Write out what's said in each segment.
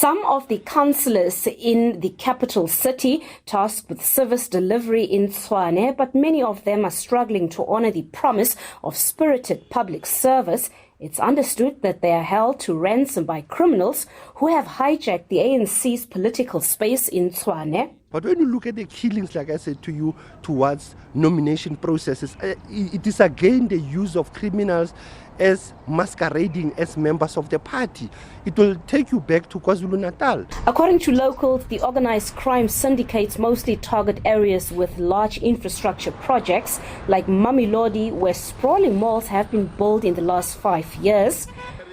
Some of the councillors in the capital city tasked with service delivery in Tshwane, but many of them are struggling to honour the promise of spirited public service. It's understood that they are held to ransom by criminals who have hijacked the ANC's political space in Tshwane. But when you look at the killings, like I said to you, towards nomination processes, it is again the use of criminals as masquerading as members of the party. It will take you back to KwaZulu-Natal. According to locals, the organised crime syndicates mostly target areas with large infrastructure projects like Mamelodi, where sprawling malls have been built in the last 5 years.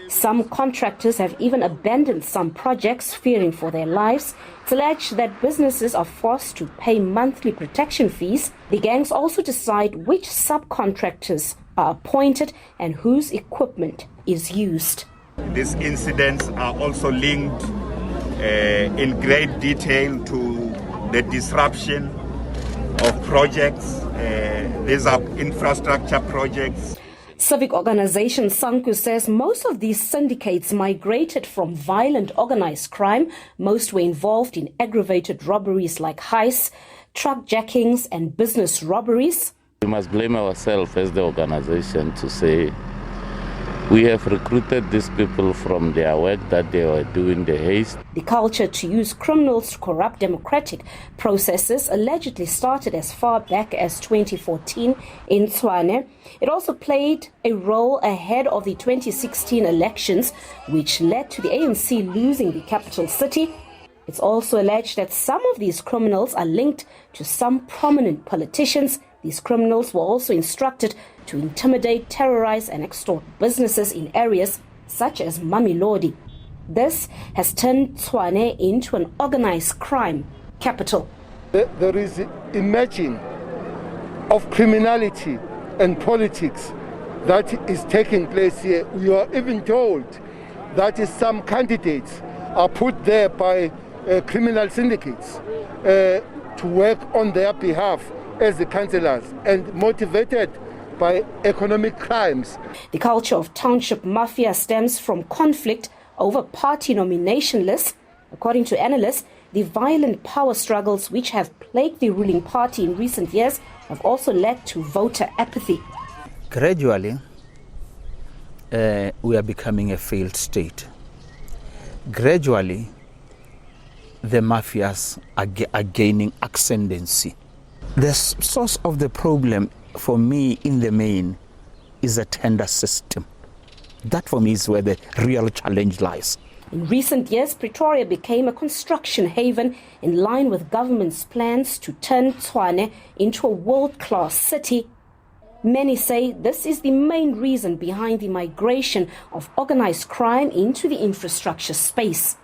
Some contractors have even abandoned some projects, fearing for their lives. It's alleged that businesses are forced to pay monthly protection fees. The gangs also decide which subcontractors are appointed and whose equipment is used. These incidents are also linked in great detail to the disruption of projects. These are infrastructure projects. Civic organization Sanku says most of these syndicates migrated from violent organized crime. Most were involved in aggravated robberies like heists, truck jackings and business robberies. We must blame ourselves as the organization to say we have recruited these people from their work that they were doing the haste. The culture to use criminals to corrupt democratic processes allegedly started as far back as 2014 in Tshwane. It also played a role ahead of the 2016 elections, which led to the ANC losing the capital city. It's also alleged that some of these criminals are linked to some prominent politicians. These criminals were also instructed to intimidate, terrorize and extort businesses in areas such as Mamelodi. This has turned Tshwane into an organized crime capital. There is a merging of criminality and politics that is taking place here. We are even told that some candidates are put there by criminal syndicates to work on their behalf as the councillors and motivated by economic crimes. The culture of township mafia stems from conflict over party nomination lists. According to analysts, the violent power struggles which have plagued the ruling party in recent years have also led to voter apathy. Gradually, we are becoming a failed state. Gradually, the mafias are gaining ascendancy. The source of the problem for me in the main is a tender system. That for me is where the real challenge lies. In recent years, Pretoria became a construction haven in line with government's plans to turn Tshwane into a world-class city. Many say this is the main reason behind the migration of organized crime into the infrastructure space.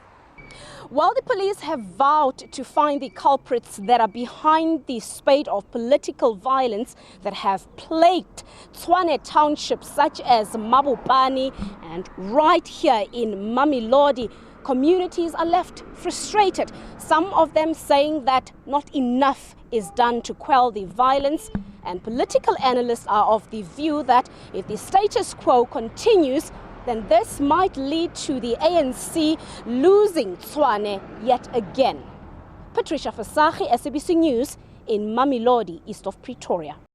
While the police have vowed to find the culprits that are behind the spate of political violence that have plagued Tshwane townships such as Mabopane and right here in Mamelodi, communities are left frustrated. Some of them saying that not enough is done to quell the violence, and political analysts are of the view that if the status quo continues, then this might lead to the ANC losing Tshwane yet again. Patricia Fasachi, SABC News in Mamelodi, east of Pretoria.